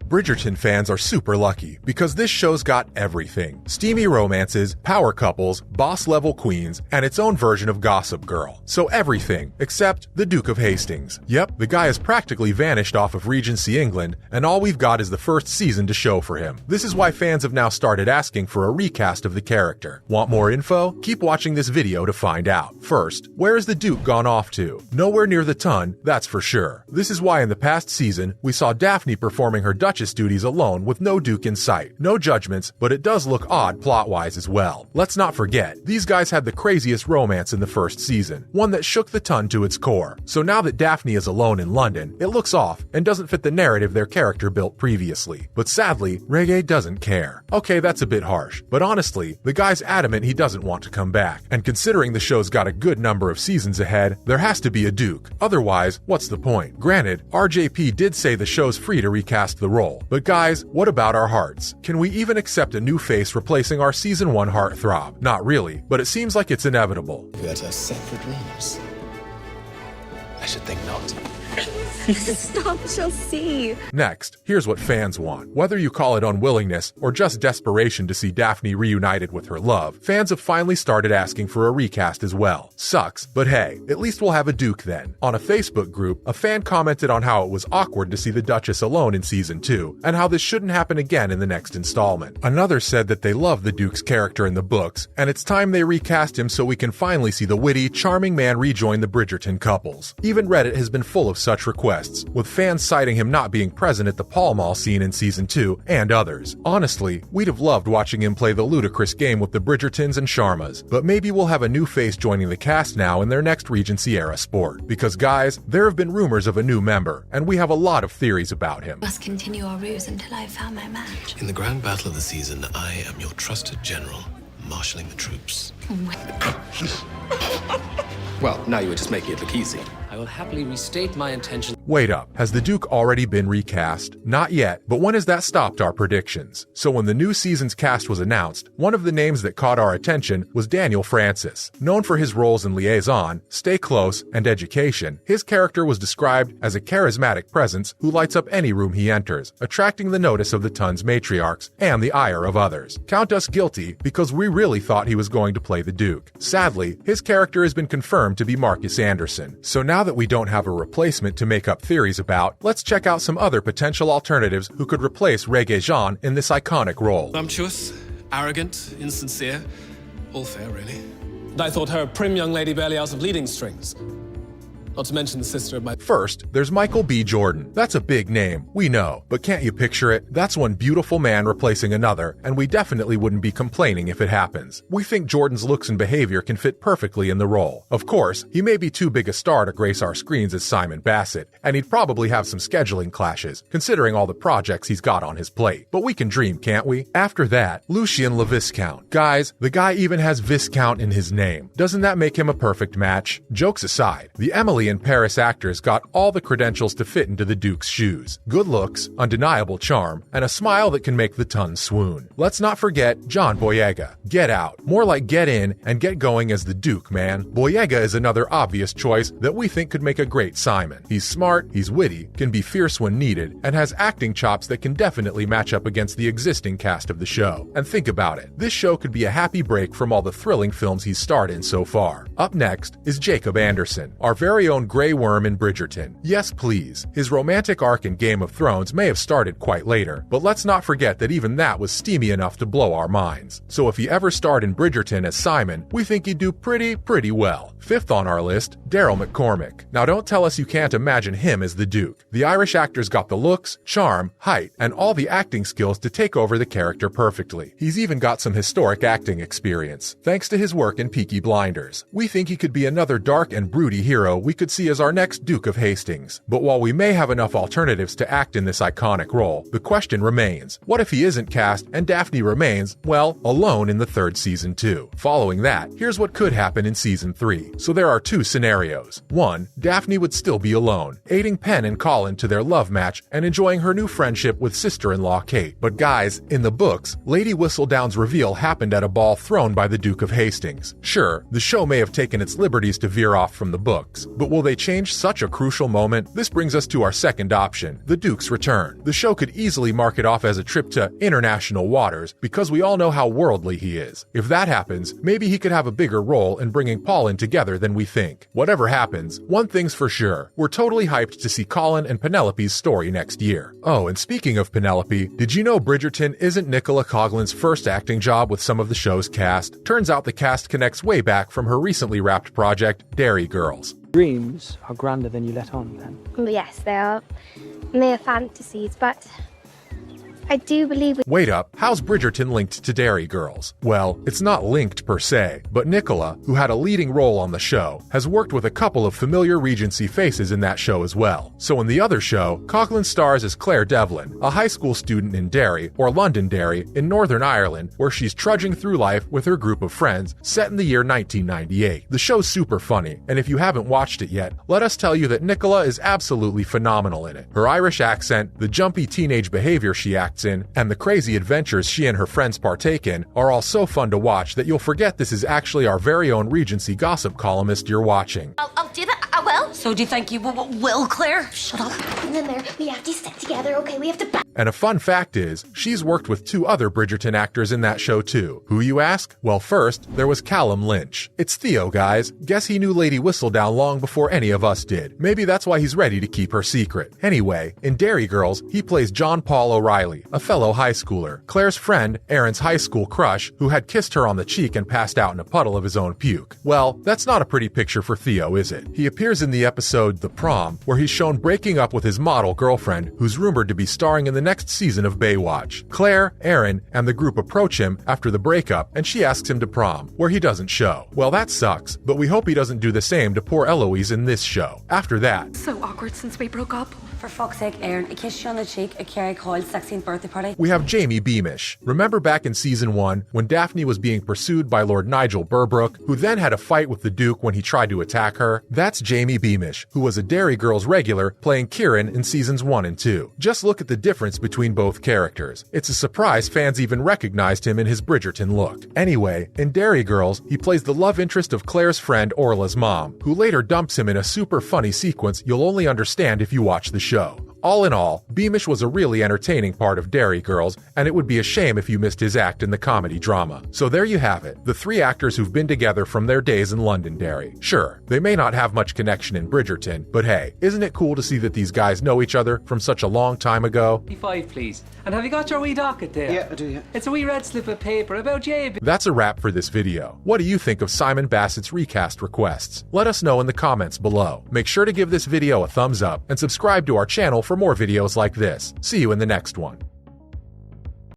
Bridgerton fans are super lucky because this show's got everything. Steamy romances, power couples, boss-level queens, and its own version of Gossip Girl. So everything, except the Duke of Hastings. Yep, the guy has practically vanished off of Regency England, and all we've got is the first season to show for him. This is why fans have now started asking for a recast of the character. Want more info? Keep watching this video to find out. First, where is the Duke gone off to? Nowhere near the Tun, that's for sure. This is why in the past season, we saw Daphne performing her Duchess duties alone with no Duke in sight. No judgments, but it does look odd plot-wise as well. Let's not forget, these guys had the craziest romance in the first season, one that shook the Tun to its core. So now that Daphne is alone in London, it looks off and doesn't fit the narrative their character built previously. But sadly, Regé doesn't care. Okay, that's a bit harsh, but honestly, the guy's adamant he doesn't want to come back. And considering the show's got a good number of seasons ahead, there has to be a Duke. Otherwise, what's the point? Granted, RJP did say the show's free to recast the role. But guys, what about our hearts? Can we even accept a new face replacing our Season 1 heartthrob? Not really, but it seems like it's inevitable. We had our separate rooms. I should think not. Stop, she'll see. Next, here's what fans want. Whether you call it unwillingness or just desperation to see Daphne reunited with her love, fans have finally started asking for a recast as well. Sucks, but hey, at least we'll have a Duke then. On a Facebook group, a fan commented on how it was awkward to see the Duchess alone in Season 2, and how this shouldn't happen again in the next installment. Another said that they love the Duke's character in the books, and it's time they recast him so we can finally see the witty, charming man rejoin the Bridgerton couples. Even Reddit has been full of such requests, with fans citing him not being present at the Pall Mall scene in Season 2 and others. Honestly, we'd have loved watching him play the ludicrous game with the Bridgertons and Sharmas, but maybe we'll have a new face joining the cast now in their next Regency-era sport. Because guys, there have been rumors of a new member, and we have a lot of theories about him. Must continue our ruse until I've found my match. In the grand battle of the season, I am your trusted general, marshalling the troops. Well, now you were just making it look easy. I will happily restate my intention. Wait up, has the Duke already been recast? Not yet, but when has that stopped our predictions? So when the new season's cast was announced, one of the names that caught our attention was Daniel Francis. Known for his roles in Liaison, Stay Close, and Education, his character was described as a charismatic presence who lights up any room he enters, attracting the notice of the Tun's matriarchs and the ire of others. Count us guilty because we really thought he was going to play the Duke. Sadly, his character has been confirmed to be Marcus Anderson. So now that we don't have a replacement to make up theories about, let's check out some other potential alternatives who could replace Regé-Jean in this iconic role. Sumptuous, arrogant, insincere. All fair, really. I thought her a prim young lady barely out of leading strings. Not to mention the sister of my... First, there's Michael B. Jordan. That's a big name, we know, but can't you picture it? That's one beautiful man replacing another, and we definitely wouldn't be complaining if it happens. We think Jordan's looks and behavior can fit perfectly in the role. Of course, he may be too big a star to grace our screens as Simon Bassett, and he'd probably have some scheduling clashes, considering all the projects he's got on his plate. But we can dream, can't we? After that, Lucien Le Viscount. Guys, the guy even has Viscount in his name. Doesn't that make him a perfect match? Jokes aside, the Emily and Paris actors got all the credentials to fit into the Duke's shoes. Good looks, undeniable charm, and a smile that can make the Tun swoon. Let's not forget John Boyega. Get out. More like get in and get going as the Duke, man. Boyega is another obvious choice that we think could make a great Simon. He's smart, he's witty, can be fierce when needed, and has acting chops that can definitely match up against the existing cast of the show. And think about it. This show could be a happy break from all the thrilling films he's starred in so far. Up next is Jacob Anderson, our very own Grey Worm in Bridgerton. Yes, please. His romantic arc in Game of Thrones may have started quite later, but let's not forget that even that was steamy enough to blow our minds. So if he ever starred in Bridgerton as Simon, we think he'd do pretty well. Fifth on our list, Daryl McCormick. Now don't tell us you can't imagine him as the Duke. The Irish actor's got the looks, charm, height, and all the acting skills to take over the character perfectly. He's even got some historic acting experience, thanks to his work in Peaky Blinders. We think he could be another dark and broody hero we could see as our next Duke of Hastings. But while we may have enough alternatives to act in this iconic role, the question remains, what if he isn't cast and Daphne remains, well, alone in the third season too? Following that, here's what could happen in Season 3. So there are two scenarios. One, Daphne would still be alone, aiding Penn and Colin to their love match and enjoying her new friendship with sister-in-law Kate. But guys, in the books, Lady Whistledown's reveal happened at a ball thrown by the Duke of Hastings. Sure, the show may have taken its liberties to veer off from the books, but But will they change such a crucial moment? This brings us to our second option, the Duke's return. The show could easily mark it off as a trip to international waters because we all know how worldly he is. If that happens, maybe he could have a bigger role in bringing Paul in together than we think. Whatever happens, one thing's for sure, we're totally hyped to see Colin and Penelope's story next year. Oh, and speaking of Penelope, did you know Bridgerton isn't Nicola Coughlan's first acting job with some of the show's cast? Turns out the cast connects way back from her recently wrapped project, Derry Girls. Dreams are grander than you let on, then. Yes, they are mere fantasies, but I do believe... Wait up, how's Bridgerton linked to Derry Girls? Well, it's not linked per se, but Nicola, who had a leading role on the show, has worked with a couple of familiar Regency faces in that show as well. So in the other show, Coughlan stars as Claire Devlin, a high school student in Derry, or Londonderry, in Northern Ireland, where she's trudging through life with her group of friends, set in the year 1998. The show's super funny, and if you haven't watched it yet, let us tell you that Nicola is absolutely phenomenal in it. Her Irish accent, the jumpy teenage behavior she acts in, and the crazy adventures she and her friends partake in are all so fun to watch that you'll forget this is actually our very own Regency gossip columnist you're watching. I'll do that. I will. So do you think you will, Claire? Shut up. And then there, we have to stick together, okay? We have to... And a fun fact is, she's worked with 2 other Bridgerton actors in that show too. Who, you ask? Well, first, there was Callum Lynch. It's Theo, guys. Guess he knew Lady Whistledown long before any of us did. Maybe that's why he's ready to keep her secret. Anyway, in Derry Girls, he plays John Paul O'Reilly, a fellow high schooler, Claire's friend, Aaron's high school crush, who had kissed her on the cheek and passed out in a puddle of his own puke. Well, that's not a pretty picture for Theo, is it? He appears in the episode The Prom, where he's shown breaking up with his model girlfriend, who's rumored to be starring in the next season of Baywatch. Claire, Aaron, and the group approach him after the breakup, and she asks him to prom, where he doesn't show. Well, that sucks, but we hope he doesn't do the same to poor Eloise in this show. After that, So awkward since we broke up. For fuck's sake, Aaron, I kissed you on the cheek at Carrie Coyle's 16th birthday party. we have Jamie Beamish. Remember back in season 1 when Daphne was being pursued by Lord Nigel Burbrook, who then had a fight with the Duke when he tried to attack her? That's Jamie Beamish, who was a Derry Girls regular playing Kieran in seasons 1 and 2. Just look at the difference between both characters. It's a surprise fans even recognized him in his Bridgerton look. Anyway, in Derry Girls, he plays the love interest of Claire's friend Orla's mom, who later dumps him in a super funny sequence you'll only understand if you watch the show. All in all, Beamish was a really entertaining part of Derry Girls, and it would be a shame if you missed his act in the comedy drama. So there you have it, the 3 actors who've been together from their days in Londonderry. Sure, they may not have much connection in Bridgerton, but hey, isn't it cool to see that these guys know each other from such a long time ago? 5, please. And have you got your wee docket there? Yeah, I do, yeah. It's a wee red slip of paper about JB. That's a wrap for this video. What do you think of Simon Bassett's recast requests? Let us know in the comments below. Make sure to give this video a thumbs up and subscribe to our channel for more videos like this. See you in the next one.